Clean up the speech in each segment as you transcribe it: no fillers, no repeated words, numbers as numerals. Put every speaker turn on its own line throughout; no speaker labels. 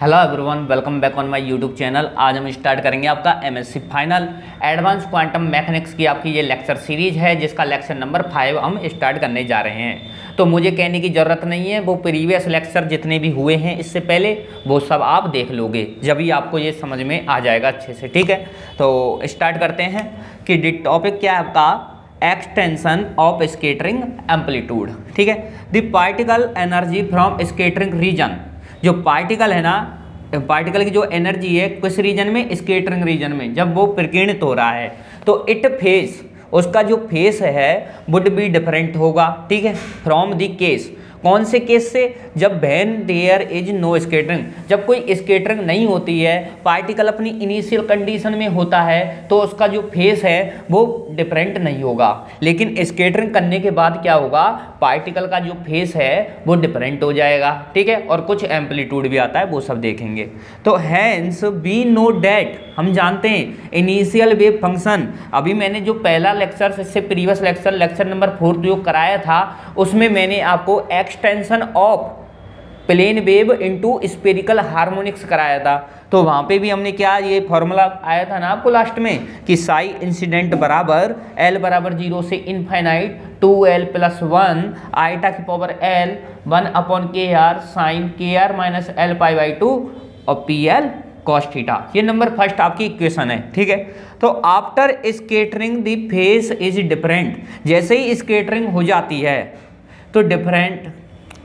Hello everyone, welcome back on my YouTube channel. आज हम start करेंगे आपका MSc final advance quantum mechanics की आपकी ये लेक्चर सीरीज है, जिसका लेक्चर नंबर 5 हम स्टार्ट करने जा रहे हैं। तो मुझे कहने की ज़रूरत नहीं है, वो प्रीवियस लेक्चर जितने भी हुए हैं इससे पहले वो सब आप देख लोगे, जब भी आपको ये समझ में आ जाएगा अच्छे से। ठीक है, तो स्टार्ट करते हैं कि टॉपिक क्या है आपका, एक्सटेंशन ऑफ स्कैटरिंग एम्पलीट्यूड। ठीक है, the particle energy from scattering region. जो पार्टिकल है ना, पार्टिकल की जो एनर्जी है किस रीजन में, स्कैटरिंग रीजन में, जब वो प्रकीर्णित हो रहा है तो इट फेस, उसका जो फेस है वुड बी डिफरेंट होगा। ठीक है, फ्रॉम द केस, कौन से केस से, जब when there is no scattering, जब कोई स्कैटरिंग नहीं होती है, पार्टिकल अपनी इनिशियल कंडीशन में होता है तो उसका जो फेस है वो डिफरेंट नहीं होगा। लेकिन स्कैटरिंग करने के बाद क्या होगा, पार्टिकल का जो फेस है वो डिफरेंट हो जाएगा। ठीक है, और कुछ एम्पलीट्यूड भी आता है, वो सब देखेंगे। तो हैंस वी नो डैट, हम जानते हैं इनिशियल वेव फंक्शन। अभी मैंने जो पहला लेक्चर, इससे प्रीवियस लेक्चर नंबर 4 जो कराया था, उसमें मैंने आपको extension of plane wave into spherical harmonics कराया था। तो वहाँ पे भी हमने क्या, ये फॉर्मूला आया था ना आपको लास्ट में कि साई इंसिडेंट बराबर L बराबर 0 से इनफाइनाइट 2L प्लस 1 आइटा की power L 1 upon k r sine k are minus L pi by 2 और PL कॉस थीटा। ये नंबर फर्स्ट आपकी इक्वेशन है। ठीक है, तो after scattering the phase is different, जैसे ही स्कैटरिंग हो जाती है तो डिफरेंट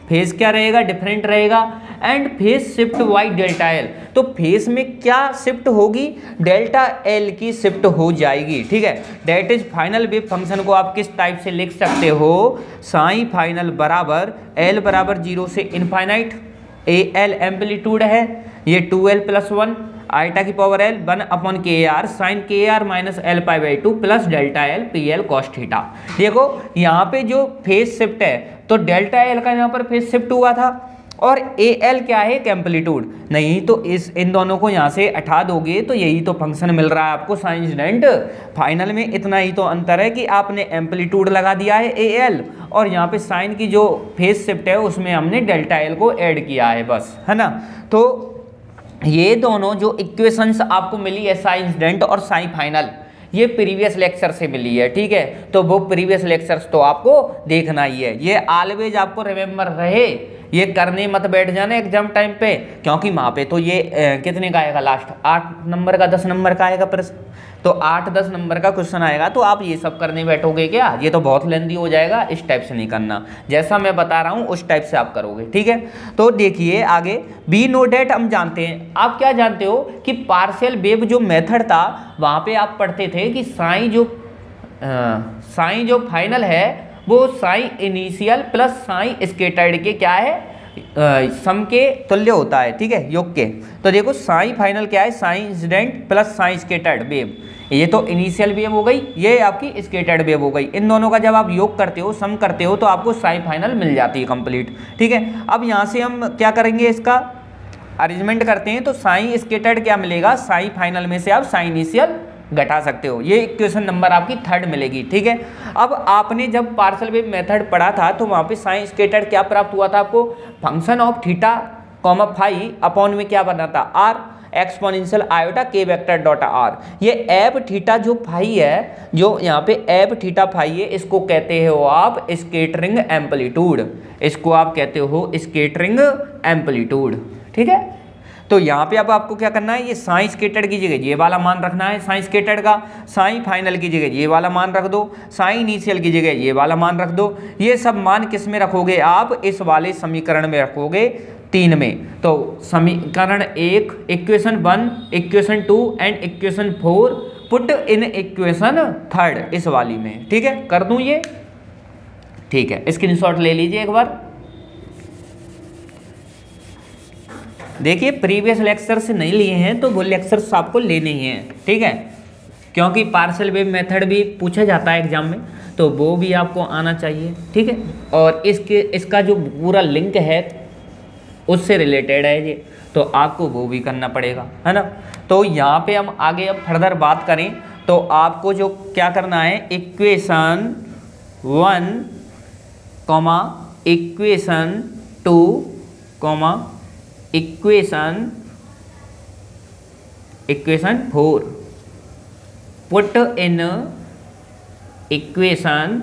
फेस क्या रहेगा, डिफरेंट रहेगा। And phase shift by delta L, तो फेस में क्या शिफ्ट होगी, डेल्टा एल की शिफ्ट हो जाएगी। ठीक है, that is final wave function को आप किस टाइप से लिख सकते हो, साई फाइनल बराबर L बराबर 0 से इनफाइनाइट, AL एम्पलीट्यूड है, ये 2L प्लस 1 आइटा की power L 1 upon k r sine k are minus L pi by 2 plus delta L PL cos theta. देखो यहाँ पे जो फेस शिफ्ट है तो डेल्टा एल का यहाँ पर फेस शिफ्ट हुआ था, और AL क्या है, एम्पलीट्यूड। नहीं तो इन दोनों को यहाँ से हटा दोगे तो यही तो फंक्शन मिल रहा है आपको साइन इंसिडेंट। फाइनल में इतना ही तो अंतर है कि आपने एम्पलीट्यूड लगा दिया है AL, और यहाँ पे साइन की जो फेस शिफ्ट है उसमें हमने डेल्टा एल को ऐड किया है, बस, है ना। तो ये दोनों जो इक्वेशंस आपको मिली है, साई इंसिडेंट और साई फाइनल, ये प्रीवियस लेक्चर से मिली है। ठीक है, तो वो प्रीवियस लेक्चर्स तो आपको देखना ही है, ये ऑलवेज आपको रिमेम्बर रहे, ये करने मत बैठ जाना एग्जाम टाइम पे, क्योंकि वहाँ पे तो ये कितने का आएगा, लास्ट 8 नंबर का 10 नंबर का आएगा प्रश्न, तो 8-10 नंबर का क्वेश्चन आएगा, तो आप ये सब करने बैठोगे क्या, ये तो बहुत लेंदी हो जाएगा। इस टाइप से नहीं करना, जैसा मैं बता रहा हूँ उस टाइप से आप करोगे। ठीक है, तो देखिए आगे, बी नो डेट, हम जानते हैं, आप क्या जानते हो कि पार्शियल वेव जो मेथड था वहाँ पे आप पढ़ते थे कि साई जो फाइनल है वो Sai initial plus psi scattered के क्या है, सम के तुल्य होता है। ठीक है, योग के। तो देखो साई फाइनल क्या है, Sai incident plus psi scattered wave, ये तो इनिशियल वेव हो गई, ये आपकी स्कैटर्ड वेव हो गई। इन दोनों का जब आप योग करते हो, सम करते हो, तो आपको साई फाइनल मिल जाती है कंप्लीट। ठीक है, अब यहाँ से हम क्या करेंगे, इसका अरेंजमेंट करते हैं। तो साई स्कैटर्ड क्या मिलेगा, साई फाइनल में से आप साई इनिशियल घटा सकते हो, ये इक्वेशन नंबर आपकी 3rd मिलेगी। ठीक है, अब आपने जब पार्शियल वेव मेथड पढ़ा था तो वहाँ पे साइन स्कैटर्ड क्या प्राप्त हुआ था आपको, function of theta comma phi upon में क्या बना था, r exponential iota k vector dot r. ये एब थीटा जो फाई है, जो यहाँ पे एब थीटा फाई है, इसको कहते हो आप स्कैटरिंग एम्पलीट्यूड, इसको आप कहते हो स्कैटरिंग एम्पलीट्यूड। ठीक है, तो यहाँ पे अब आपको क्या करना है, ये साई स्कैटर्ड की जगह ये वाला मान रखना है साई स्कैटर्ड का, साई फाइनल की जगह ये वाला मान रख दो, साई इनिशियल की जगह ये वाला मान रख दो। ये सब मान किस में रखोगे आप, इस वाले समीकरण में रखोगे 3 में। तो समीकरण 1, equation 1, equation 2 and equation 4 put in equation 3rd, इस वाली में। ठीक है, कर दूं ये, ठीक है, स्क्रीनशॉट ले लीजिए एक बार। देखिए प्रीवियस लेक्चर से नहीं लिए हैं तो वो लेक्चर्स आपको लेने ही हैं। ठीक है, क्योंकि पार्शियल वेव मेथड भी पूछा जाता है एग्जाम में, तो वो भी आपको आना चाहिए। ठीक है, और इसका जो पूरा लिंक है उससे रिलेटेड है ये, तो आपको वो भी करना पड़ेगा, है ना। तो यहाँ पे हम आगे अब फर्दर बात करें तो आपको जो क्या करना है, equation 1, equation 2, equation equation 4, put in equation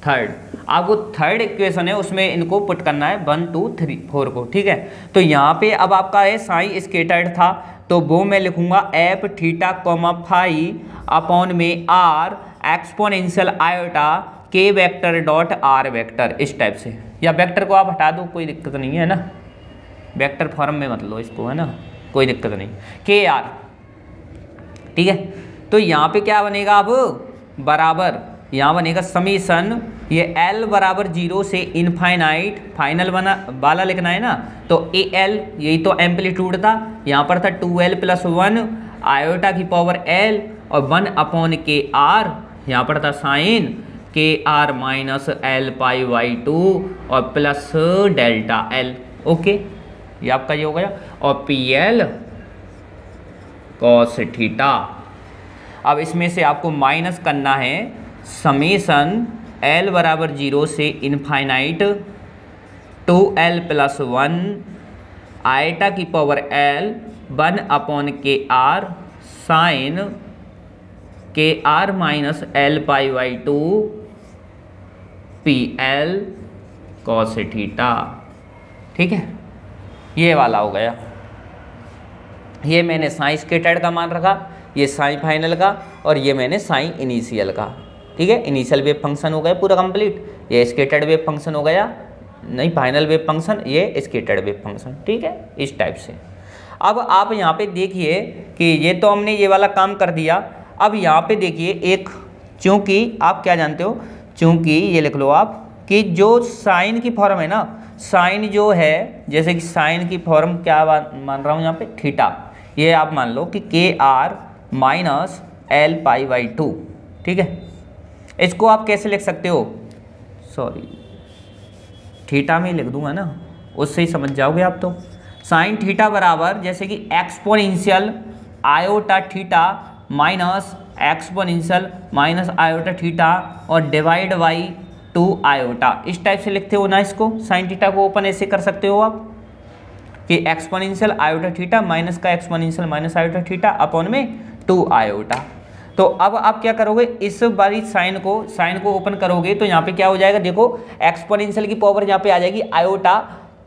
third. आपको थर्ड इक्वेशन है उसमें इनको पुट करना है 1 2 3 4 को, ठीक है। तो यहाँ पे अब आपका है साइन स्केटर्ड था, तो वो मैं लिखूंगा f theta comma phi upon में are exponential iota k vector dot r vector, इस टाइप से। या वेक्टर को आप हटा दो, कोई दिक्कत नहीं है ना, वेक्टर फॉर्म में मत लो इसको, है ना, कोई दिक्कत नहीं, के आर, ठीक है। तो यहाँ पे क्या बनेगा अब बराबर, यहाँ बनेगा समीशन, ये L बराबर 0 से इनफाइनाइट, फाइनल बना वाला लिखना है ना, तो AL यही तो एम्पलीट्यूड था, यहाँ पर था 2L प्लस 1 आयोटा की पावर L और 1 अपॉन के आर, यहाँ पर था sine k are minus L pi by 2 और प्लस डेल्टा L, ओके, ये आपका ये हो गया। और PL कॉस थीटा, अब इसमें से आपको माइनस करना है समेशन L बराबर 0 से इनफाइनाइट 2L प्लस 1 आयटा की power L 1 upon k r sine k are minus L pi by 2 PL cos theta, ठीक है। ये वाला हो गया, ये मैंने साइन स्केटर्ड का मान रखा, ये साइन फाइनल का, और ये मैंने साइन इनिशियल का, ठीक है। इनिशियल वेव फंक्शन हो गया पूरा कंप्लीट, ये स्केटर्ड वेव फंक्शन हो गया, नहीं फाइनल वेव फंक्शन, ये स्केटर्ड वेव फंक्शन, ठीक है, इस टाइप से। अब आप यहाँ पे देखिए कि ये तो हमने ये वाला काम कर दिया। अब यहाँ पे देखिए एक, चूँकि आप क्या जानते हो, चूँकि ये लिख लो आप कि जो साइन की फॉर्म है ना, साइन जो है, जैसे कि साइन की फॉर्म क्या मान रहा हूँ यहाँ पे थीटा, ये आप मान लो कि k are minus L pi by 2, ठीक है। इसको आप कैसे लिख सकते हो, सॉरी थीटा में लिख दूंगा ना, उससे ही समझ जाओगे आप। तो साइन थीटा बराबर जैसे कि exponential iota theta minus exponential minus iota theta और डिवाइड बाई 2 आयोटा, इस टाइप से लिखते हो ना इसको। साइन थीटा को ओपन ऐसे कर सकते हो आप कि एक्सपोनेंशियल आयोटा थीटा माइनस का exponential minus iota theta upon में 2 आयोटा। तो अब आप क्या करोगे, इस बारी साइन को ओपन करोगे तो यहाँ पे क्या हो जाएगा, देखो एक्सपोनेंशियल की पावर यहाँ पे आ जाएगी आयोटा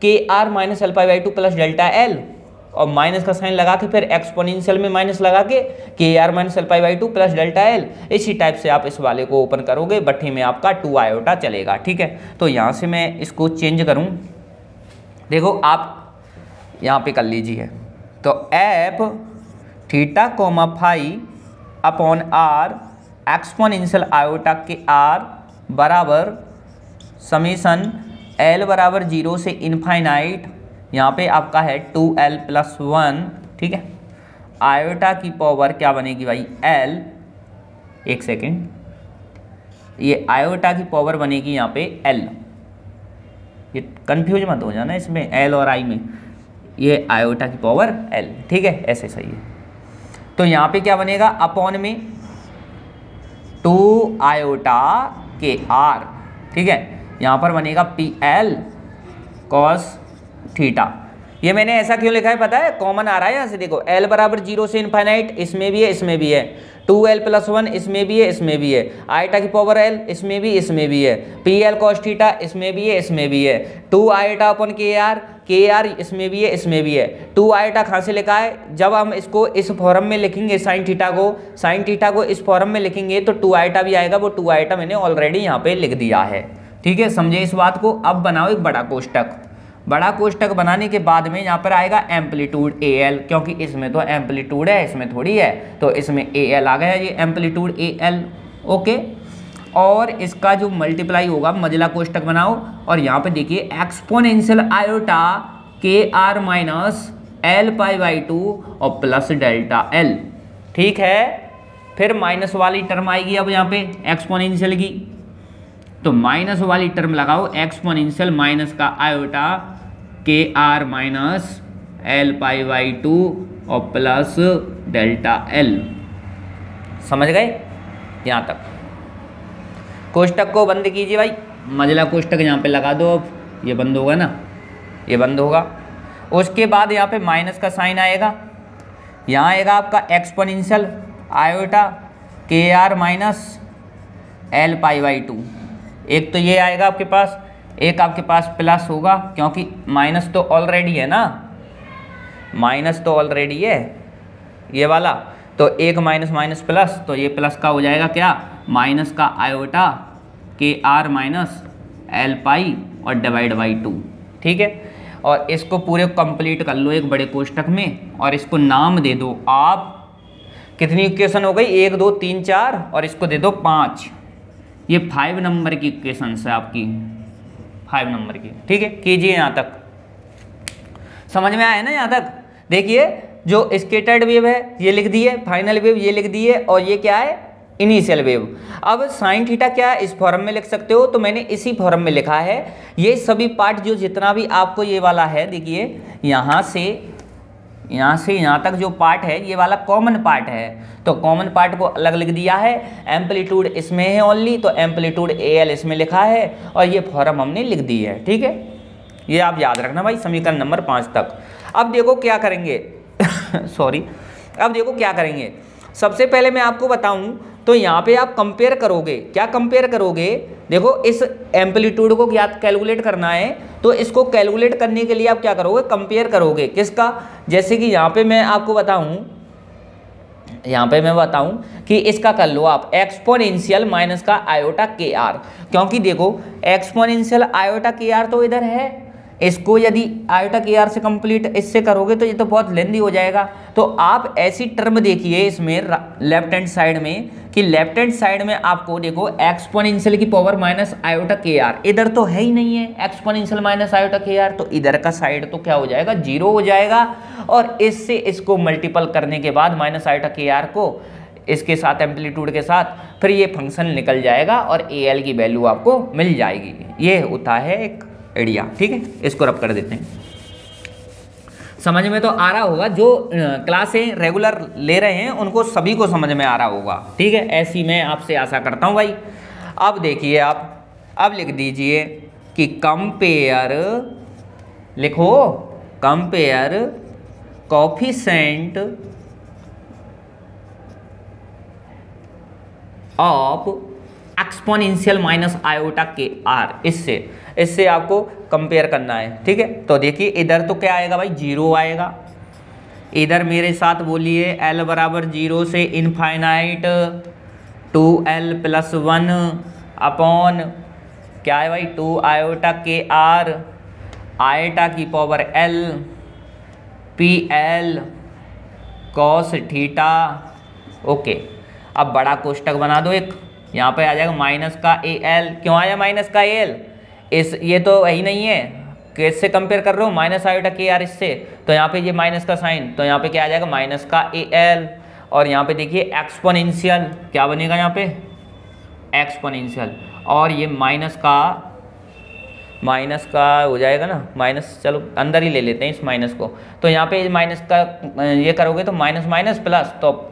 के are minus L pi by 2 plus delta L, और माइनस का साइन लगा के फिर एक्सपोनेंशियल में माइनस लगा के are minus L pi by 2 plus delta L, इसी टाइप से आप इस वाले को ओपन करोगे, बट्टी में आपका 2 आयोटा चलेगा, ठीक है। तो यहाँ से मैं इसको चेंज करूँ, देखो आप यहाँ पे कर लीजिए, तो F theta comma phi upon r exponential iota के आर बराबर समीशन L बराबर 0 से इनफाइनाइट, यहाँ पे आपका है 2L प्लस 1, ठीक है, आयोटा की पावर क्या बनेगी भाई L, एक सेकेंड, ये आयोटा की पावर बनेगी यहाँ पे L, ये कंफ्यूज मत हो जाना इसमें L और I में, ये आयोटा की पावर L, ठीक है, ऐसे सही है। तो यहाँ पे क्या बनेगा अपॉन में 2 आयोटा के आर, ठीक है, यहाँ पर बनेगा PL कॉस थीटा। ये मैंने ऐसा क्यों लिखा है पता है, कॉमन आ रहा है यहाँ से, देखो L बराबर 0 से इनफाइनाइट, इसमें भी है इसमें भी है, 2L प्लस 1 इसमें भी है इसमें भी है, आयोटा की पावर L इसमें भी है, PL कॉस थीटा इसमें भी है इसमें भी है, 2 आयोटा अपन के आर इसमें भी है, 2 आयोटा कहाँ से लिखा है, जब हम इसको इस फॉर्म में लिखेंगे साइन थीटा को इस फॉर्म में लिखेंगे तो 2 आयोटा भी आएगा, वो 2 आयोटा मैंने ऑलरेडी यहाँ पे लिख दिया है, ठीक है, समझे इस बात को। अब बनाओ एक बड़ा कोष्टक बनाने के बाद में यहाँ पर आएगा एम्पलीट्यूड AL, क्योंकि इसमें तो एम्पलीट्यूड है इसमें थोड़ी है, तो इसमें AL आ गया, ये एम्पलीट्यूड AL, ओके। और इसका जो मल्टीप्लाई होगा मझला कोष्टक बनाओ, और यहाँ पे देखिए एक्सपोनेंशियल आयोटा के are minus L pi by 2 और प्लस डेल्टा L, ठीक है। फिर माइनस वाली टर्म आएगी अब यहाँ पे एक्सपोनेंशियल की, तो माइनस वाली टर्म लगाओ, एक्सपोनेंशियल माइनस का आयोटा के are minus L pi by 2 और प्लस डेल्टा L, समझ गए यहाँ तक। कोष्टक को बंद कीजिए भाई, मझला कोष्टक यहाँ पे लगा दो, अब ये बंद होगा ना, ये बंद होगा। उसके बाद यहाँ पे माइनस का साइन आएगा, यहाँ आएगा आपका एक्सपोनेंशियल आयोटा के are minus L pi by two. एक तो ये आएगा आपके पास, एक आपके पास प्लस होगा क्योंकि माइनस तो ऑलरेडी है ना, माइनस तो ऑलरेडी है ये वाला, तो एक माइनस माइनस प्लस, तो ये प्लस का हो जाएगा क्या, माइनस का आयोटा के आर माइनस एल पाई और डिवाइड बाई टू। ठीक है, और इसको पूरे कंप्लीट कर लो एक बड़े कोष्टक में और इसको नाम दे दो आप, कितनी इक्वेशन हो गई, 1 2 3 4 और इसको दे दो 5। ये 5 नंबर की इक्वेशन है आपकी, 5 नंबर की। ठीक है, कीजिए यहाँ तक, समझ में आया ना यहाँ तक। देखिए जो स्कैटर्ड वेव है ये लिख दी है, फाइनल वेव ये लिख दी है, और ये क्या है, इनिशियल वेव। अब साइन थीटा क्या है इस फॉर्म में लिख सकते हो, तो मैंने इसी फॉर्म में लिखा है। ये सभी पार्ट जो जितना भी आपको ये वाला है, देखिए यहाँ से यहाँ तक जो पार्ट है ये वाला कॉमन पार्ट है, तो कॉमन पार्ट को अलग लिख दिया है। एम्पलीट्यूड इसमें है ओनली, तो एम्पलीट्यूड AL इसमें लिखा है और ये फॉर्म हमने लिख दी है। ठीक है, ये आप याद रखना भाई, समीकरण नंबर 5 तक। अब देखो क्या करेंगे सॉरी, अब देखो क्या करेंगे। सबसे पहले मैं आपको बताऊं तो यहाँ पे आप कंपेयर करोगे, क्या कंपेयर करोगे, देखो इस एम्पलीट्यूड को क्या कैलकुलेट करना है, तो इसको कैलकुलेट करने के लिए आप क्या करोगे, कंपेयर करोगे किसका, जैसे कि यहाँ पे मैं आपको बताऊं, यहाँ पे मैं बताऊं कि इसका कर लो आप एक्सपोनेंशियल माइनस का आयोटा के आर, क्योंकि देखो एक्सपोनेंशियल आयोटा के आर तो इधर है, इसको यदि आयोटा के आर से कंप्लीट इससे करोगे तो ये तो बहुत लेंदी हो जाएगा। तो आप ऐसी टर्म देखिए इसमें लेफ्ट हैंड साइड में, कि लेफ्ट हैंड साइड में आपको देखो एक्सपोनेंशियल की पावर माइनस आयोटा के आर, इधर तो है ही नहीं है एक्सपोनेंशियल माइनस आयोटा के आर, तो इधर का साइड तो क्या हो जाएगा, 0 हो जाएगा, और इससे इसको मल्टीपल करने के बाद माइनस आयोटा के आर को इसके साथ एम्पलीट्यूड के साथ फिर ये फंक्शन निकल जाएगा और AL की वैल्यू आपको मिल जाएगी। ये होता है एक आइडिया। ठीक है, इसको रब कर देते हैं। समझ में तो आ रहा होगा, जो क्लासें रेगुलर ले रहे हैं उनको सभी को समझ में आ रहा होगा। ठीक है, ऐसी मैं आपसे आशा करता हूं भाई। अब देखिए आप, अब लिख दीजिए कि कंपेयर, लिखो compare coefficient of exponential minus iota के आर, इससे आपको कंपेयर करना है। ठीक है, तो देखिए इधर तो क्या आएगा भाई, 0 आएगा, इधर मेरे साथ बोलिए L बराबर 0 से इनफाइनाइट 2L प्लस 1 अपॉन क्या है भाई, 2 आयोटा के आर आयोटा की power L PL cos theta. Okay, अब बड़ा कोष्टक बना दो एक, यहाँ पे आ जाएगा माइनस का AL, क्यों आया माइनस का AL, इस ये तो वही नहीं है, किससे कंपेयर कर रहे हो, माइनस आयोटा के आर इससे, तो यहाँ पे ये माइनस का साइन, तो यहाँ पे क्या आ जाएगा माइनस का AL, और यहाँ पे देखिए एक्सपोनेंशियल क्या बनेगा, यहाँ पे एक्सपोनेंशियल, और ये माइनस का हो जाएगा ना, माइनस, चलो अंदर ही ले लेते हैं इस माइनस को, तो यहाँ पे माइनस का ये करोगे तो माइनस माइनस प्लस, तो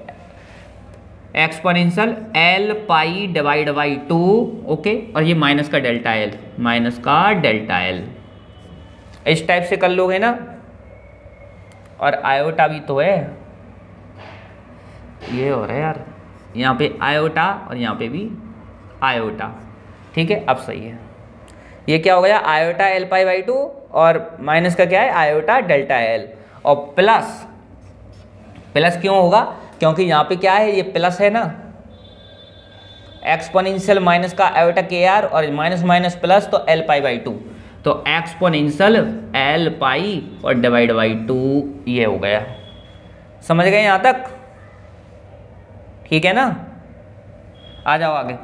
exponential L pi divide by 2। Okay, और ये माइनस का डेल्टा L, माइनस का डेल्टा L, इस टाइप से कर लोगे ना। और आयोटा भी तो है, ये हो रहा है यार, यहाँ पे आयोटा और यहाँ पे भी आयोटा। ठीक है, अब सही है, ये क्या हो गया, आयोटा L पाई बाई 2 और माइनस का क्या है, आयोटा डेल्टा L, और प्लस क्यों होगा, क्योंकि यहाँ पे क्या है, ये प्लस है ना, एक्सपोनेंशियल माइनस का आयोटा के आर और माइनस माइनस प्लस, तो L पाई बाई 2, तो एक्सपोनेंशियल L पाई और डिवाइड बाई 2, ये हो गया। समझ गए यहाँ तक, ठीक है ना, आ जाओ आगे।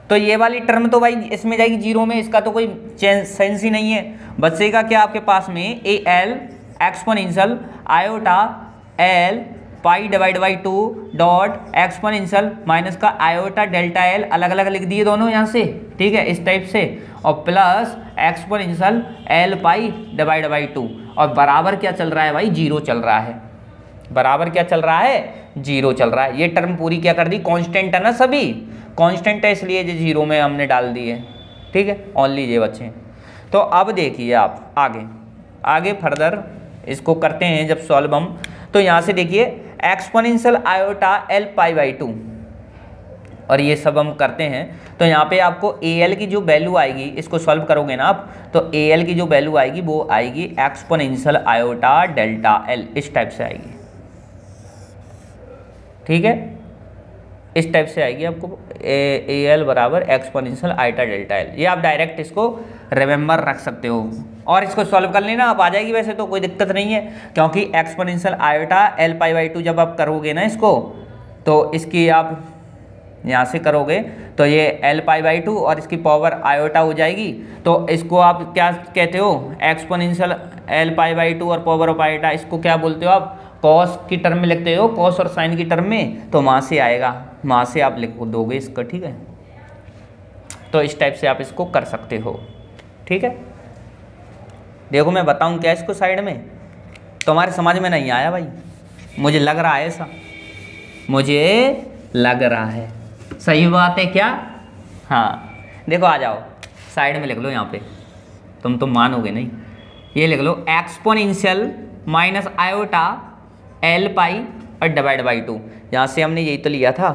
तो ये वाली टर्म तो भाई इसमें जाएगी 0 में, इसका तो कोई सेंस ही नहीं है। बचेगा क्या आपके पास में, AL exponential iota L pi divide by 2 dot exponential minus का आयोटा डेल्टा L, अलग अलग लिख दिए दोनों यहाँ से। ठीक है, इस टाइप से, और plus exponential L pi divide by 2, और बराबर क्या चल रहा है भाई, 0 चल रहा है, बराबर क्या चल रहा है, 0 चल रहा है। ये टर्म पूरी क्या कर दी, कांस्टेंट है ना, सभी कांस्टेंट है, इसलिए ये 0 में हमने डाल दी है। ठीक है, ओनली ये बच्चे। तो अब देखिए आप आगे फर्दर इसको करते हैं जब सॉल्व हम, तो यहाँ से देखिए exponential iota L pi by 2 और ये सब हम करते हैं। तो यहाँ पे आपको ए एल की जो वैल्यू आएगी, इसको सॉल्व करोगे ना आप, तो ए एल की जो वैल्यू आएगी वो आएगी एक्सपोनेंशियल आयोटा डेल्टा एल, इस टाइप से आएगी। ठीक है, इस टाइप से आएगी आपको ए एल बराबर एक्सपोनेंशियल आयोटा डेल्टा एल। ये आप डायरेक्ट इसको रिमेंबर रख सकते हो और इसको सॉल्व कर लेना, आप आ जाएगी वैसे तो कोई दिक्कत नहीं है, क्योंकि exponential iota L pi by 2 जब आप करोगे ना इसको, तो इसकी आप यहाँ से करोगे तो ये एल पाई बाई 2 और इसकी पावर आयोटा हो जाएगी। तो इसको आप क्या कहते हो, एक्सपोनेंशियल एल पाई बाई 2 और पावर ऑफ आयोटा, इसको क्या बोलते हो आप, कॉस की टर्म में लिखते हो, कॉस और साइन की टर्म में, तो वहाँ से आएगा, वहाँ से आप लिख दोगे इसको। ठीक है, तो इस टाइप से आप इसको कर सकते हो। ठीक है, देखो मैं बताऊँ क्या इसको साइड में, तुम्हारे समझ में नहीं आया भाई, मुझे लग रहा है ऐसा, मुझे लग रहा है, सही बात है क्या? हाँ देखो, आ जाओ साइड में लिख लो यहाँ पे, तुम तो मानोगे नहीं, ये लिख लो एक्सपोनेंशियल माइनस आयोटा एल पाई और डिवाइड बाई 2। यहाँ से हमने यही तो लिया था,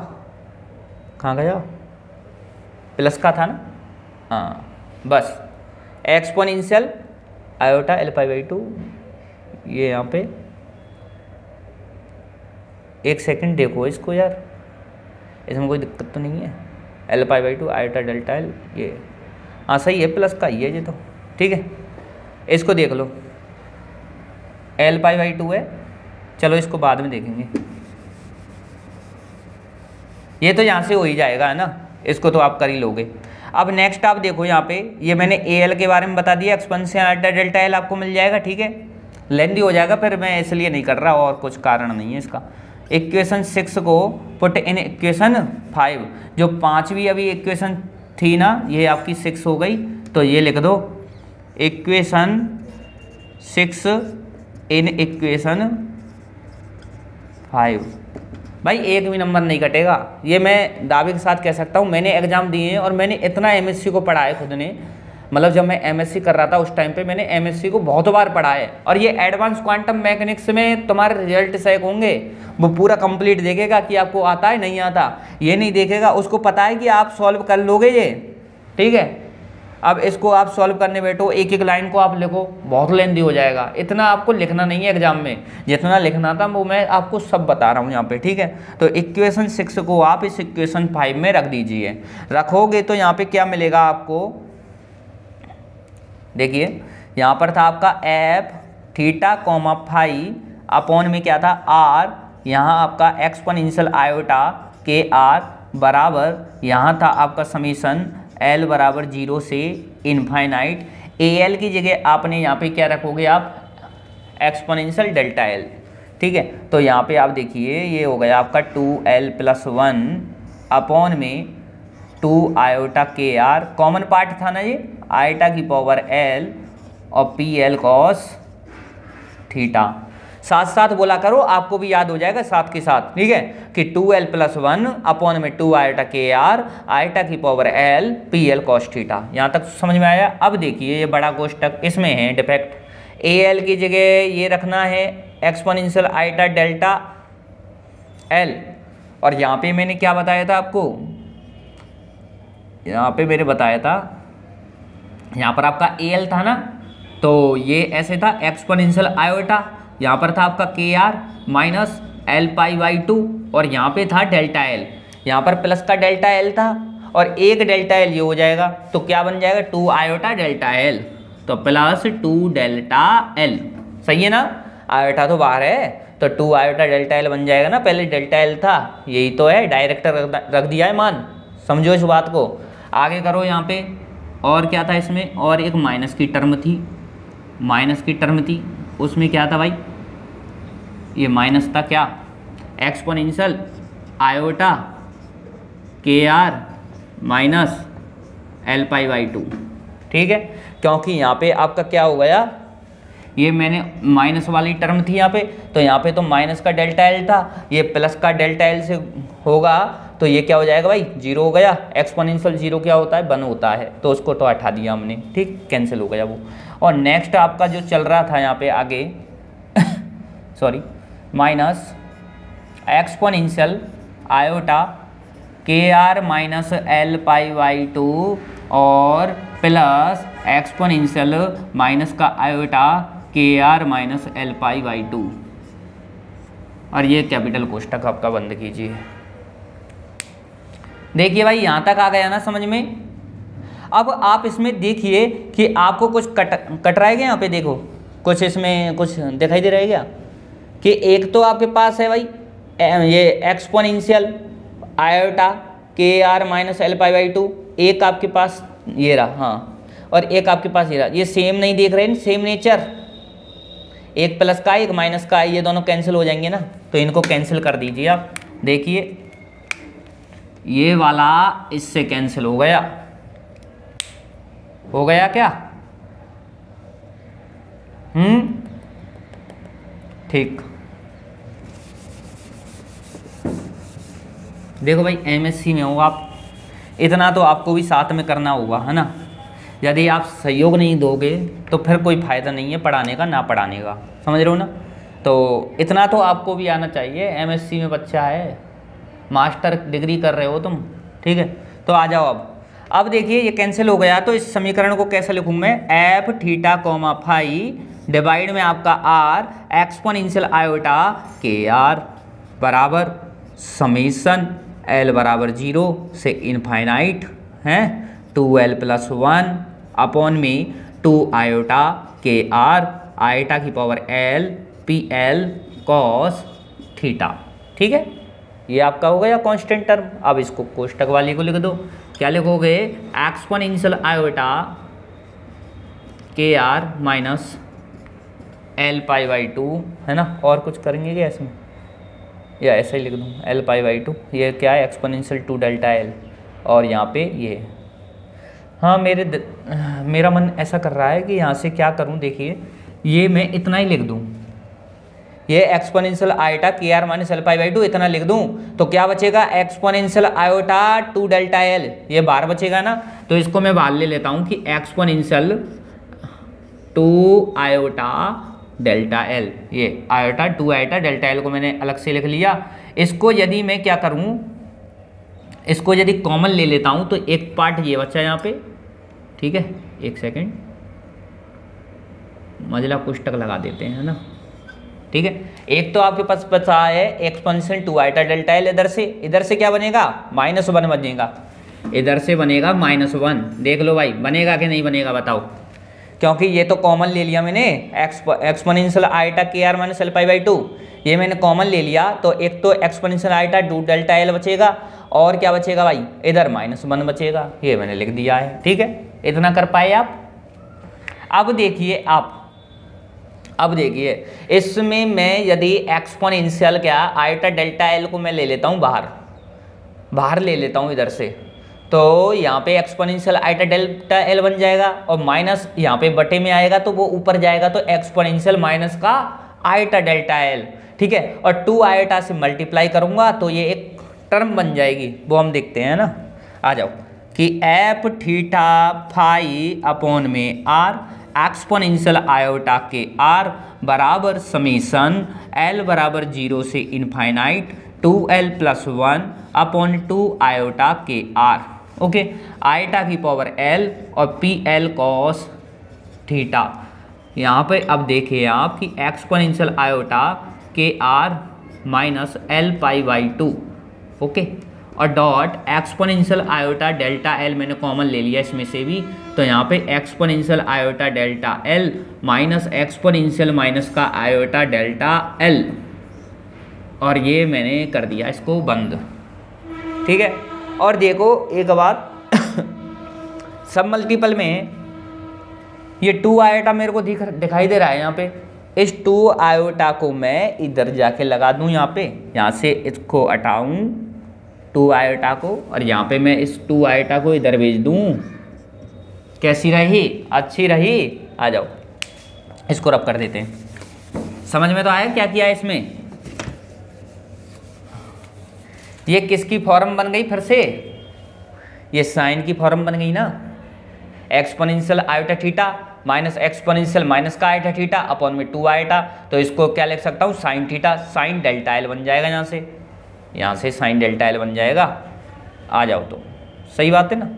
कहाँ गया, प्लस का था ना, हाँ बस exponential iota L pi by 2, ये यहाँ पे, एक सेकंड देखो इसको यार, इसमें कोई दिक्कत तो नहीं है, L pi by 2 iota delta L, ये हाँ सही है, प्लस का ही है ये तो। ठीक है, इसको देख लो, एल पाई बाई 2 है, चलो इसको बाद में देखेंगे, ये तो यहाँ से हो ही जाएगा है ना, इसको तो आप कर ही लोगे। अब नेक्स्ट आप देखो यहाँ पे, ये मैंने ए एल के बारे में बता दिया, एक्सपेंशन आयोटा डेल्टा एल आपको मिल जाएगा। ठीक है, लेंदी हो जाएगा फिर, मैं इसलिए नहीं कर रहा और कुछ कारण नहीं है इसका। इक्वेशन 6 को पुट इन इक्वेशन 5, जो पांचवी अभी इक्वेशन थी ना, ये आपकी 6 हो गई, तो ये लिख दो इक्वेशन 6 इन इक्वेशन 5। भाई एक भी नंबर नहीं कटेगा, ये मैं दावे के साथ कह सकता हूँ, मैंने एग्जाम दिए हैं और मैंने इतना एमएससी को पढ़ा है खुद ने, मतलब जब मैं एमएससी कर रहा था उस टाइम पे मैंने एमएससी को बहुत बार पढ़ा है, और ये एडवांस क्वांटम मैकेनिक्स में तुम्हारे रिजल्ट चेक होंगे, वो पूरा कंप्लीट देखेगा कि आपको आता है नहीं आता, ये नहीं देखेगा, उसको पता है कि आप सॉल्व कर लोगे ये। ठीक है, अब इसको आप सॉल्व करने बैठो, एक एक लाइन को आप लिखो, बहुत लेंदी हो जाएगा, इतना आपको लिखना नहीं है एग्जाम में, जितना लिखना था वो मैं आपको सब बता रहा हूँ यहाँ पे। ठीक है, तो इक्वेशन 6 को आप इस इक्वेशन 5 में रख दीजिए, रखोगे तो यहाँ पे क्या मिलेगा आपको, देखिए यहाँ पर था आपका F theta comma phi upon में क्या था आर, यहाँ आपका एक्सपोनेंशियल आयोटा के आर बराबर, यहाँ था आपका समीशन एल बराबर 0 से इनफाइनाइट, ए एल की जगह आपने यहाँ पे क्या रखोगे आप, एक्सपोनेंशियल डेल्टा एल। ठीक है, तो यहाँ पे आप देखिए ये हो गया आपका 2l + 1 अपॉन में 2 आयोटा के आर, कॉमन पार्ट था ना ये, आयोटा की पावर एल और पी एल कॉस थीटा, साथ साथ बोला करो, आपको भी याद हो जाएगा साथ के साथ। ठीक है, कि 2l + 1 अपॉन में 2 आयोटा के आर, आयोटा की power L P L cos theta. यहाँ तक समझ में आया? अब देखिए ये बड़ा कोष्टक, इसमें है डिफेक्ट, ए एल की जगह ये रखना है एक्सपोनेंशियल आयोटा डेल्टा एल, और यहाँ पे मैंने क्या बताया था आपको, यहाँ पे मैंने बताया था, यहाँ पर आपका ए एल था ना, तो ये ऐसे था एक्सपोनेंशियल आयोटा, यहाँ पर था आपका k are minus L pi by 2, और यहाँ पे था डेल्टा एल, यहाँ पर प्लस का डेल्टा एल था और एक डेल्टा एल ये हो जाएगा, तो क्या बन जाएगा 2 आयोटा डेल्टा एल, तो प्लस 2 डेल्टा एल, सही है ना, आयोटा तो बाहर है, तो 2 आयोटा डेल्टा एल बन जाएगा ना, पहले डेल्टा एल था, यही तो है, डायरेक्ट रख दिया है मान, समझो इस बात को। आगे करो यहाँ पे, और क्या था इसमें, और एक माइनस की टर्म थी, माइनस की टर्म थी, उसमें क्या था भाई, ये माइनस था क्या, एक्सपोनेंशियल आयोटा के are minus L pi by 2। ठीक है, क्योंकि यहाँ पे आपका क्या हो गया, ये मैंने माइनस वाली टर्म थी यहाँ पे, तो यहाँ पे तो माइनस का डेल्टा एल था, ये प्लस का डेल्टा एल से होगा, तो ये क्या हो जाएगा भाई 0 हो गया, एक्सपोनेंशियल 0 क्या होता है 1 होता है, तो उसको तो हटा दिया हमने। ठीक, कैंसिल हो गया वो। और नेक्स्ट आपका जो चल रहा था यहाँ पे आगे सॉरी, माइनस एक्सपोनेंशियल आयोटा के are minus L pi by 2 और प्लस एक्सपोनेंशियल माइनस का आयोटा के are minus L pi by 2, और ये कैपिटल कोष्टक आपका बंद कीजिए। देखिए भाई यहाँ तक आ गया ना समझ में। अब आप इसमें देखिए कि आपको कुछ कट रहा है क्या, यहाँ पे देखो कुछ इसमें कुछ दिखाई दे रहा है क्या, कि एक तो आपके पास है भाई ये एक्सपोनेंशियल आयोटा के are minus L pi by 2, एक आपके पास ये रहा, हाँ, और एक आपके पास ये रहा। ये सेम नहीं देख रहे हैं, सेम नेचर, एक प्लस का एक माइनस का, ये दोनों कैंसिल हो जाएंगे ना, तो इनको कैंसिल कर दीजिए आप। देखिए ये वाला इससे कैंसिल हो गया क्या? ठीक। देखो भाई एमएससी में हो आप, इतना तो आपको भी साथ में करना होगा, है ना। यदि आप सहयोग नहीं दोगे तो फिर कोई फ़ायदा नहीं है पढ़ाने का, ना पढ़ाने का, समझ रहे हो ना। तो इतना तो आपको भी आना चाहिए, एमएससी में बच्चा है, मास्टर डिग्री कर रहे हो तुम, ठीक है। तो आ जाओ अब देखिए ये कैंसिल हो गया, तो इस समीकरण को कैसे लिखूँ मैं, F theta comma phi divide में आपका आर एक्सपोनेंशियल आयोटा के आर बराबर समीशन एल बराबर 0 से इनफाइनाइट है 2l + 1 अपॉन में 2 आयोटा के आर आयोटा की power l P L cos theta, ठीक है। ये आपका हो गया कांस्टेंट टर्म। अब इसको कोष्टक वाले को लिख दो, क्या लिखोगे, एक्सपोनेंशियल आयोटा के are minus L pi by 2, है ना। और कुछ करेंगे क्या इसमें, या ऐसे ही लिख दूँ एल पाई बाई 2, ये क्या है एक्सपोनेंशियल 2 डेल्टा एल, और यहाँ पे ये, हाँ मेरा मन ऐसा कर रहा है कि यहाँ से क्या करूँ, देखिए ये मैं इतना ही लिख दूँ, ये एक्सपोनेंशियल आयोटा के are minus L pi by 2 इतना लिख दूँ, तो क्या बचेगा, एक्सपोनेंशियल आयोटा 2 डेल्टा एल, ये बाहर बचेगा ना। तो इसको मैं बाहर ले लेता हूँ कि एक्सपोनेंशियल 2 आयोटा डेल्टा एल, ये आयोटा 2 आयोटा डेल्टा एल को मैंने अलग से लिख लिया। इसको यदि मैं क्या करूँ, इसको यदि कॉमन ले लेता हूँ तो एक पार्ट ये बचा यहाँ पे, ठीक है। एक सेकेंड, मजला कोष्टक लगा देते हैं, है ना, ठीक है। एक तो आपके पास बचा है एक्सपोनेंशियल 2 आयोटा डेल्टा एल, इधर से क्या बनेगा, -1 बनेगा, इधर से बनेगा -1। देख लो भाई बनेगा कि नहीं बनेगा बताओ, क्योंकि ये तो कॉमन ले लिया मैंने, एक्सपोनेंशियल आयोटा के are minus L pi by 2, ये मैंने कॉमन ले लिया, तो एक तो एक्सपोनेंशियल आयोटा 2 डेल्टा एल बचेगा, और क्या बचेगा भाई, इधर -1 बचेगा, ये मैंने लिख दिया है, ठीक है। इतना कर पाए आप। अब देखिए इसमें मैं यदि एक्सपोनेंशियल क्या आयोटा डेल्टा एल को मैं ले लेता हूँ बाहर ले लेता हूँ इधर से, तो यहाँ पे एक्सपोनेंशियल आयोटा डेल्टा एल बन जाएगा, और माइनस यहाँ पे बटे में आएगा तो वो ऊपर जाएगा, तो एक्सपोनेंशियल माइनस का आयोटा डेल्टा एल, ठीक है। और 2 आयोटा से मल्टीप्लाई करूँगा तो ये एक टर्म बन जाएगी, वो हम देखते हैं ना। आ जाओ कि एफ थीटा फाई अपॉन में आर एक्सपोनेंशियल आयोटा के आर बराबर समीशन एल बराबर 0 से इनफाइनाइट 2l + 1 अपॉन 2 आयोटा के आर, ओके। आयोटा की पावर l और पी एल कॉस थीटा। यहाँ पे अब देखिए आप कि एक्सपोनेंशियल आयोटा के are minus L pi by 2, okay, और dot exponential iota delta L मैंने कॉमन ले लिया इसमें से भी, तो यहाँ पे exponential iota delta L minus exponential minus का आयोटा डेल्टा एल, और ये मैंने कर दिया इसको बंद, ठीक है। और देखो एक बात सब मल्टीपल में ये 2 आयोटा मेरे को दिखाई दे रहा है यहाँ पे, इस 2 आयोटा को मैं इधर जाके लगा दूँ, यहाँ से इसको हटाऊँ 2 आयोटा को, और यहाँ पे मैं इस 2 आयोटा को इधर भेज दूँ, कैसी रही, अच्छी रही। आ जाओ इसको रब कर देते हैं। समझ में तो आया क्या किया है इसमें, ये किसकी फॉर्म बन गई, फिर से ये साइन की फॉर्म बन गई ना, exponential iota theta minus exponential minus का आयोटा थीटा अपॉन में 2 आयोटा, तो इसको क्या लिख सकता हूँ, sine theta, sine delta L बन जाएगा यहाँ से, यहाँ से साइन डेल्टा एल बन जाएगा। आ जाओ तो सही बात है ना,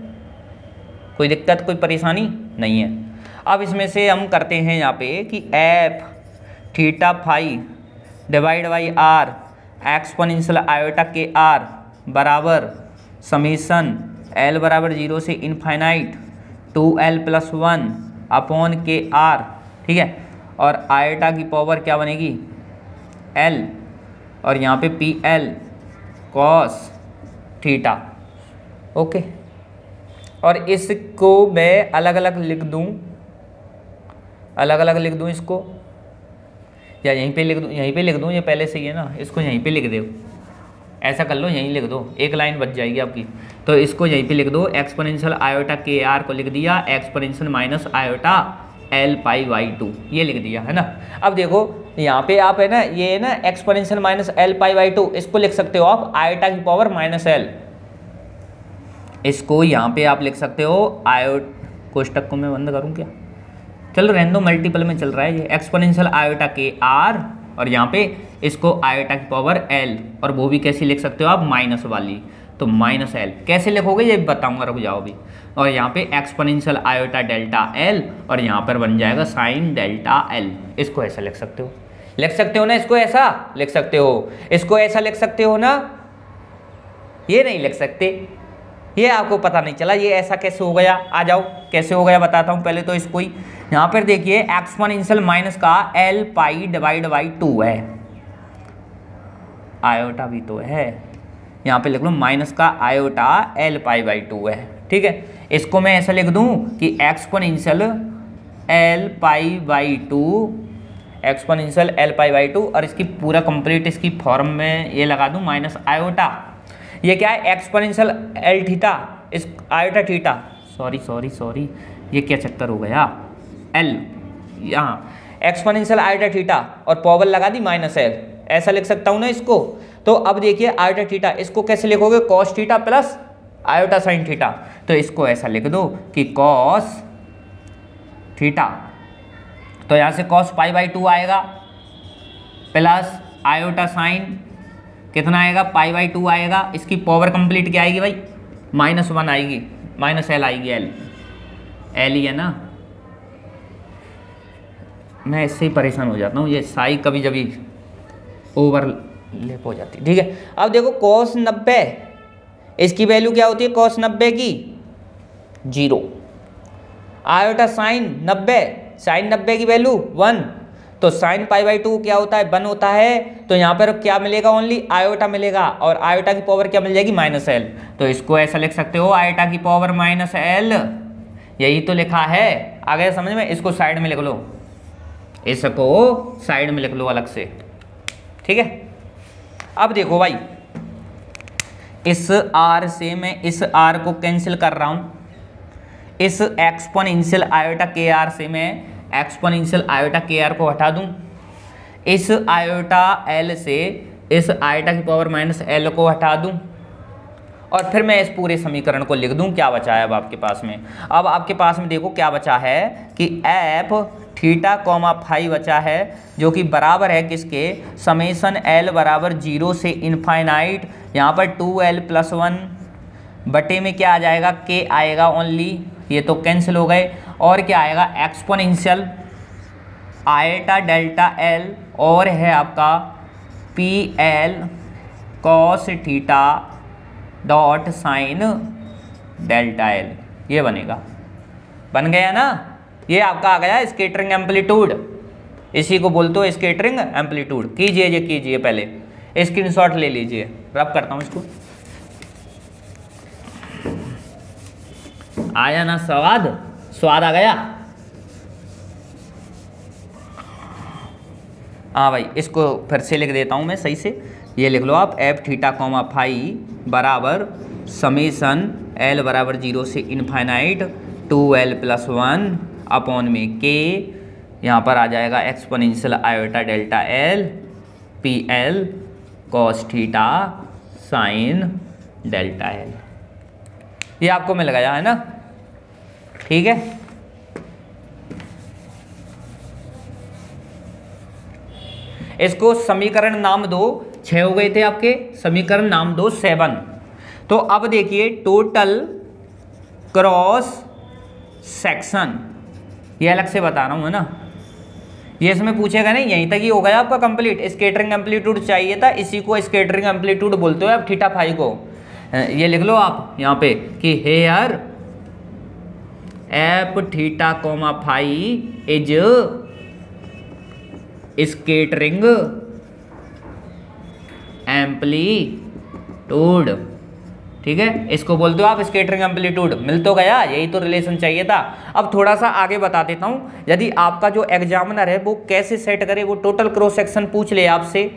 कोई दिक्कत कोई परेशानी नहीं है। अब इसमें से हम करते हैं यहाँ पे कि F theta phi divide by r exponential iota के आर बराबर समीशन एल बराबर 0 से infinite 2l+1 upon k are, ठीक है। और आयोटा की पावर क्या बनेगी एल, और यहाँ पे P L cos theta, okay. और इसको मैं अलग अलग लिख दूँ, अलग अलग लिख दूँ इसको, या यहीं पे लिख दूँ, यहीं पे लिख दूँ, ये पहले से ही है ना, इसको यहीं पे लिख दो, ऐसा कर लो, यहीं लिख दो, एक लाइन बच जाएगी आपकी। तो इसको यहीं पे लिख दो, एक्सपोनेंशियल आयोटा के आर को लिख दिया exponential minus iota L pi by 2, ये लिख दिया है ना। अब देखो यहाँ पे आप है ना, ये है ना exponential minus L pi by 2, इसको लिख सकते हो आप आयोटा की पावर माइनस एल, इसको यहाँ पे आप लिख सकते हो आयोट, कोष्टक को मैं बंद करूँ क्या, चलो रैंडम मल्टीपल में चल रहा है ये, एक्सपोनेंशियल आयोटा के आर, और यहाँ पे इसको आयोटा की पावर एल, और वो भी कैसी लिख सकते हो आप माइनस वाली, तो माइनस एल कैसे लिखोगे ये बताऊंगा, रुक जाओ अभी। और यहाँ पे एक्सपोनेंशियल आयोटा डेल्टा एल, और यहाँ पर बन जाएगा साइन डेल्टा एल, इसको ऐसा लिख सकते हो, लिख सकते हो ना, इसको ऐसा लिख सकते हो, इसको ऐसा लिख सकते हो ना, ये नहीं लिख सकते, ये आपको पता नहीं चला ये ऐसा कैसे हो गया। आ जाओ कैसे हो गया बताता हूँ, पहले तो इसको ही यहाँ पर देखिए एक्सपोनेंशियल माइनस का एल पाई डिवाइड बाई 2 है, आयोटा भी तो है, यहाँ पे लिख लो माइनस का आयोटा एल पाई बाई 2 है, ठीक है। इसको मैं ऐसा लिख दूँ कि exponential L pi by 2, exponential L pi by 2, और इसकी पूरा कंप्लीट इसकी फॉर्म में ये लगा दूँ माइनस आयोटा, ये क्या है एक्सपोनेंशियल एल थीटा, इस आयोटा थीटा, सॉरी ये क्या चक्कर हो गया, एल यहाँ एक्सपोनेंशियल आयोटा थीटा और पावर लगा दी माइनस एल, ऐसा लिख सकता हूँ ना इसको। तो अब देखिए आयोटा थीटा, इसको कैसे लिखोगे cos theta plus iota sine theta, तो इसको ऐसा लिख दो कि कॉस थीटा, तो यहाँ से कॉस पाई बाई 2 आएगा प्लस आयोटा साइन कितना आएगा पाई बाई 2 आएगा, इसकी पावर कंप्लीट क्या आएगी भाई -1 आएगी, माइनस एल आएगी, एल ही है ना, मैं इससे ही परेशान हो जाता हूँ, ये साई कभी कभी ओवरलैप हो जाती है, ठीक है। अब देखो cos 90 इसकी वैल्यू क्या होती है cos 90 की 0, आयोटा साइन 90 की वैल्यू 1, तो साइन पाई बाई 2 क्या होता है 1 होता है, तो यहाँ पर क्या मिलेगा ओनली आयोटा मिलेगा, और आयोटा की पावर क्या मिल जाएगी माइनस एल, तो इसको ऐसा लिख सकते हो आयोटा की पावर माइनस एल, यही तो लिखा है, आ गया समझ में। इसको साइड में लिख लो, इसको साइड में लिख लो अलग से, ठीक है। अब देखो भाई इस आर से मैं इस आर को कैंसिल कर रहा हूं, इस एक्सपोनेंशियल आयोटा के आर से मैं एक्सपोनेंशियल आयोटा के आर को हटा दूं, इस आयोटा एल से इस आयोटा की पावर माइनस एल को हटा दूं, और फिर मैं इस पूरे समीकरण को लिख दूं। क्या बचा है अब आपके पास में, अब आपके पास में देखो क्या बचा है कि एफ थीटा कॉमा फाई बचा है, जो कि बराबर है किसके समेशन एल बराबर 0 से इनफाइनाइट, यहाँ पर 2l+1 बटे में क्या आ जाएगा के आएगा ओनली, ये तो कैंसिल हो गए, और क्या आएगा एक्सपोनेंशियल आयोटा डेल्टा एल, और है आपका P L cos theta dot sine delta L, ये बनेगा, बन गया ना, ये आपका आ गया स्कैटरिंग एम्पलीट्यूड, इसी को बोलते हो स्कैटरिंग एम्पलीट्यूड। कीजिए पहले स्क्रीनशॉट ले लीजिए, रब करता हूँ इसको, आया ना स्वाद आ गया। हाँ भाई इसको फिर से लिख देता हूँ मैं सही से, ये लिख लो आप एफ थीटा कॉमा फाई बराबर समेशन एल बराबर 0 से इनफाइनाइट 2l+1 अपॉन में के, यहाँ पर आ जाएगा exponential iota delta L P L cos theta sine delta L, ये आपको मिल गया है ना, ठीक है। इसको समीकरण नाम दो 6 हो गए थे आपके समीकरण नाम 2 7। तो अब देखिए टोटल क्रॉस सेक्शन, ये अलग से बता रहा हूँ है ना, ये इसमें पूछेगा नहीं, यहीं तक ही हो गया आपका कंप्लीट। स्कैटरिंग एम्पलीट्यूड चाहिए था, इसी को स्कैटरिंग एम्पलीट्यूड बोलते हो आप थीटा फाई को। ये लिख लो आप यहाँ पे कि here F theta comma phi is scattering amplitude. ठीक है, इसको बोलते हो आप स्कैटरिंग एम्पलीट्यूड। मिल तो गया, यही तो रिलेशन चाहिए था। अब थोड़ा सा आगे बता देता हूँ, यदि आपका जो एग्जामिनर है वो कैसे सेट करे, वो टोटल क्रॉस सेक्शन पूछ ले आपसे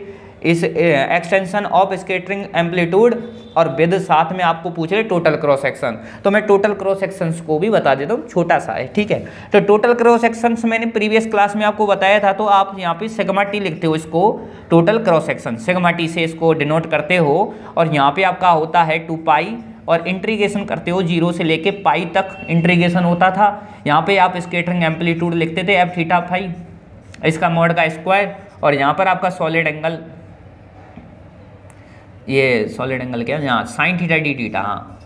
इस एक्सटेंशन ऑफ स्कैटरिंग एम्पलीट्यूड और विद साथ में आपको पूछ रहे टोटल क्रॉस सेक्शन, तो मैं टोटल क्रॉस सेक्शंस को भी बता देता हूँ, छोटा सा है। ठीक है, तो टोटल क्रॉस सेक्शंस मैंने प्रीवियस क्लास में आपको बताया था, तो आप यहाँ पे सिग्मा टी लिखते हो इसको, total cross section sigma T से इसको डिनोट करते हो। और यहाँ पे आपका होता है 2 पाई और इंटीग्रेशन करते हो 0 से लेके पाई तक इंटीग्रेशन होता था। यहाँ पे आप स्कैटरिंग एम्पलीट्यूड लिखते थे एफ थीटा फाई, इसका मॉड का स्क्वायर, और यहाँ पर आपका सॉलिड एंगल, ये सॉलिड एंगल क्या है यहाँ, साइन थीटा डी थीटा, हाँ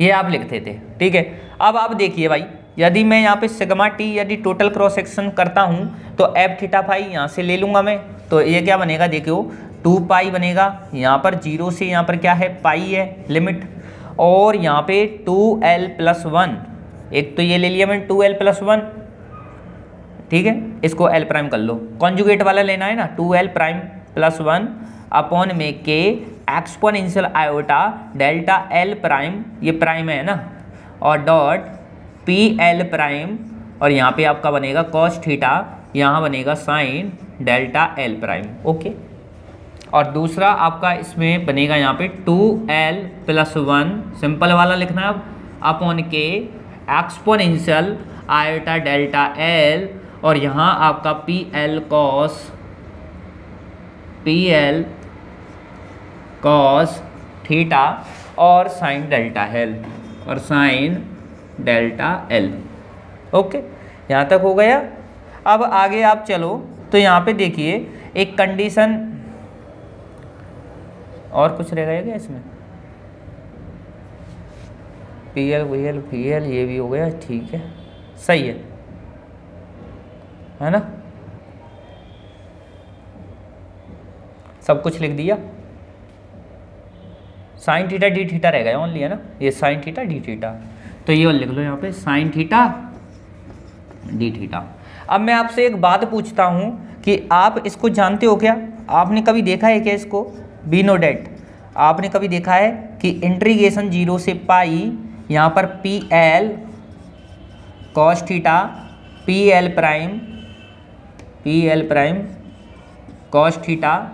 ये आप लिखते थे। ठीक है, अब आप देखिए भाई, यदि मैं यहाँ पे सिग्मा टी यदि टोटल क्रॉस सेक्शन करता हूँ तो एफ थीटा फाई यहाँ से ले लूँगा मैं, तो ये क्या बनेगा देखियो 2 पाई बनेगा, यहाँ पर 0 से यहाँ पर क्या है पाई है लिमिट, और यहाँ पे 2l+1, एक तो ये ले लिया मैंने 2l+1। ठीक है, इसको l प्राइम कर लो, कॉन्जुगेट वाला लेना है ना, 2l+1 अपॉन में के exponential iota delta L prime, ये प्राइम है ना, और डॉट पी एल प्राइम, और यहाँ पे आपका बनेगा कॉस थीटा, यहाँ बनेगा sine delta L prime. Okay, और दूसरा आपका इसमें बनेगा यहाँ पे 2l+1 सिंपल वाला लिखना है अब, अपॉन के एक्सपोनेंशियल आयोटा डेल्टा एल, और यहाँ आपका पी एल कॉस थीटा और साइन डेल्टा एल, और साइन डेल्टा एल। ओके, यहाँ तक हो गया। अब आगे आप चलो तो यहाँ पे देखिए एक कंडीशन और कुछ रह गया क्या इसमें, P L V L P L ये भी हो गया। ठीक है, सही है ना, सब कुछ लिख दिया। साइन थीटा डी थीटा रह गया ओनली है ना, ये साइन थीटा डी थीटा, तो ये लिख लो यहाँ पे साइन थीटा डी थीटा। अब मैं आपसे एक बात पूछता हूँ कि आप इसको जानते हो क्या, आपने कभी देखा है क्या इसको, बी नो डेट, आपने कभी देखा है कि इंटीग्रेशन 0 से पाई, यहाँ पर P L cos theta P L prime cos theta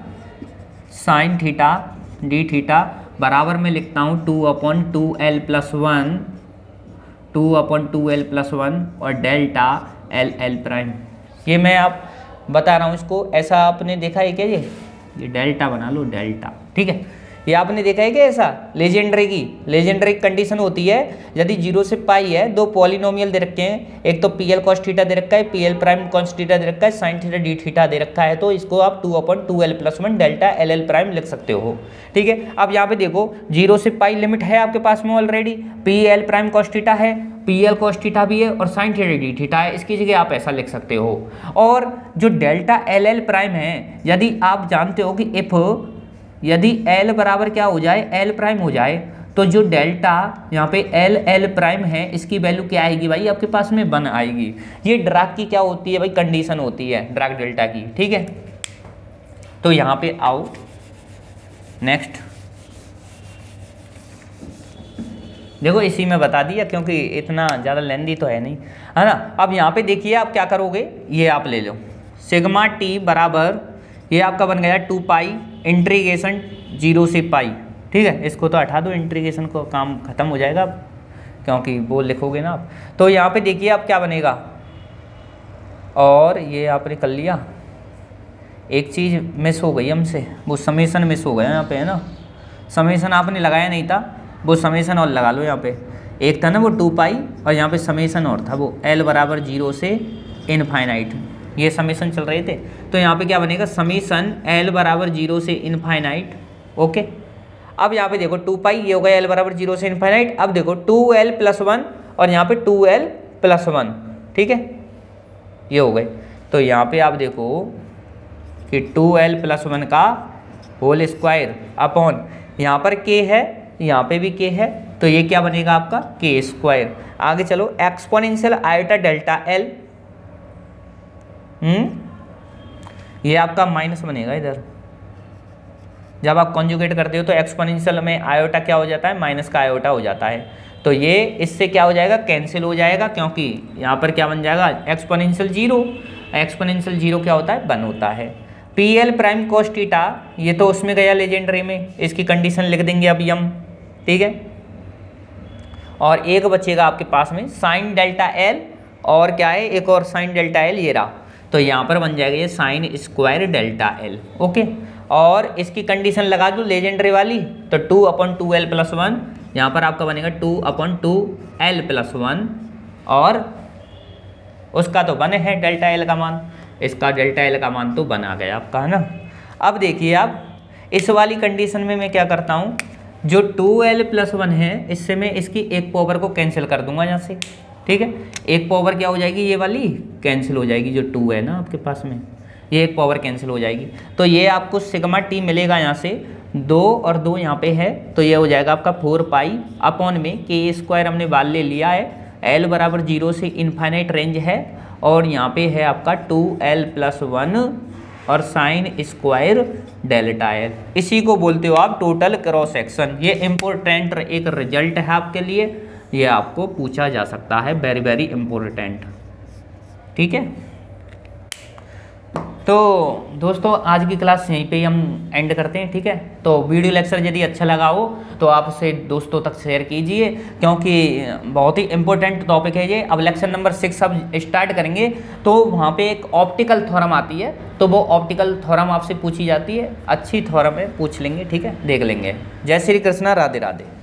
sine theta d theta बराबर में लिखता हूँ 2/2l+1 और डेल्टा एल प्राइम। ये मैं आप बता रहा हूँ इसको, ऐसा आपने देखा है क्या, ये डेल्टा बना लो डेल्टा। ठीक है, ये आपने देखा है क्या, ऐसा लेजेंडरी कंडीशन होती है, यदि 0 से पाई है, दो पॉलिनोमियल दे रखे हैं, एक तो पी एल कॉस थीटा दे रखा है, P L prime cos theta दे रखा है, साइन थीटा डी थीटा दे रखा है, तो इसको आप 2/2l+1 डेल्टा एल प्राइम लिख सकते हो। ठीक है, अब यहाँ पे देखो 0 से पाई लिमिट है आपके पास में already, P L prime cos theta है, पी एल कॉस थीटा भी है, और साइन थीटा डी थीटा है, इसकी जगह आप ऐसा लिख सकते हो। और जो डेल्टा एल प्राइम है, यदि आप जानते हो कि इफ यदि L बराबर क्या हो जाए, L प्राइम हो जाए, तो जो डेल्टा यहाँ पे L प्राइम है, इसकी वैल्यू क्या आएगी भाई आपके पास में 1 आएगी। ये ड्रैग की क्या होती है भाई, कंडीशन होती है ड्रैग डेल्टा की। ठीक है, तो यहाँ पे आओ नेक्स्ट, देखो इसी में बता दिया क्योंकि इतना ज़्यादा लेंदी तो है नहीं, है ना। अब यहाँ पे देखिए आप क्या करोगे, ये आप ले लो सिग्मा टी बराबर, ये आपका बन गया 2 पाई इंटीग्रेशन 0 से पाई। ठीक है, इसको तो हटा दो, इंटीग्रेशन को काम खत्म हो जाएगा क्योंकि वो लिखोगे ना आप। तो यहाँ पे देखिए आप क्या बनेगा, और ये आपने कर लिया, एक चीज़ मिस हो गई हमसे, वो समेसन मिस हो गया यहाँ पे, है ना, समेसन आपने लगाया नहीं था, वो समेसन और लगा लो यहाँ पे। एक था ना वो 2 पाई, और यहाँ पे समेसन और था वो L बराबर 0 से इनफाइनाइट। ये समीशन चल रहे थे। तो यहाँ पे क्या बनेगा, समीशन L बराबर 0 से इनफाइनाइट। ओके, अब यहाँ पे देखो 2 पाई, ये हो गया L बराबर 0 से इनफाइनाइट। अब देखो 2L + 1 और यहाँ पे 2L + 1, ठीक है, ये हो गए। तो यहाँ पे आप देखो कि 2L + 1 का होल स्क्वायर अपॉन यहाँ पर k है, यहाँ पे भी k है, तो ये क्या बनेगा आपका k²। आगे चलो, एक्सपोनेंशियल आयोटा डेल्टा L, ये आपका माइनस बनेगा इधर। जब आप कॉन्जुगेट करते हो तो एक्सपोनेंशियल में आयोटा क्या हो जाता है, माइनस का आयोटा हो जाता है। तो ये इससे क्या हो जाएगा, कैंसिल हो जाएगा, क्योंकि यहाँ पर क्या बन जाएगा, एक्सपोनेंशियल 0, एक्सपोनेंशियल 0 क्या होता है, 1 होता है। PL प्राइम cos थीटा, ये तो उसमें गया लेजेंडरी में, इसकी कंडीशन लिख देंगे अभी हम, ठीक है। और एक बचेगा आपके पास में साइन डेल्टा L, और क्या है, एक और साइन डेल्टा L, ये रहा। तो यहाँ पर बन जाएगा ये sine square delta L। Okay, और इसकी कंडीशन लगा दो लेजेंडरी वाली, तो 2/2L + 1, यहाँ पर आपका बनेगा 2/2L + 1, और उसका तो 1 है डेल्टा L का मान, इसका डेल्टा L का मान तो 1 आ गया आपका, है ना। अब देखिए आप इस वाली कंडीशन में मैं क्या करता हूँ, जो 2L + 1 है, इससे मैं इसकी एक पावर को कैंसिल कर दूंगा यहाँ से, ठीक है। एक पावर क्या हो जाएगी, ये वाली कैंसिल हो जाएगी, जो 2 है ना आपके पास में, ये एक पावर कैंसिल हो जाएगी। तो ये आपको सिग्मा t मिलेगा यहाँ से, 2 और 2 यहाँ पे है, तो ये हो जाएगा आपका 4 पाई अपॉन में k² हमने बाल ले लिया है, L बराबर 0 से इनफाइनाइट रेंज है, और यहाँ पे है आपका 2L + 1 और साइन स्क्वायर डेल्टा L। इसी को बोलते हो आप टोटल क्रॉस सेक्शन। ये इम्पोर्टेंट एक रिजल्ट है आपके लिए, ये आपको पूछा जा सकता है, वेरी वेरी इम्पोर्टेंट, ठीक है। तो दोस्तों आज की क्लास यहीं पे ही हम एंड करते हैं, ठीक है। तो वीडियो लेक्चर यदि अच्छा लगा हो तो आप उसे दोस्तों तक शेयर कीजिए, क्योंकि बहुत ही इंपॉर्टेंट टॉपिक है ये। अब लेक्चर नंबर 6 अब स्टार्ट करेंगे, तो वहाँ पे एक ऑप्टिकल थ्योरम आती है, तो वो ऑप्टिकल थ्योरम आपसे पूछी जाती है, अच्छी थ्योरम है, पूछ लेंगे, ठीक है, देख लेंगे। जय श्री कृष्णा, राधे राधे।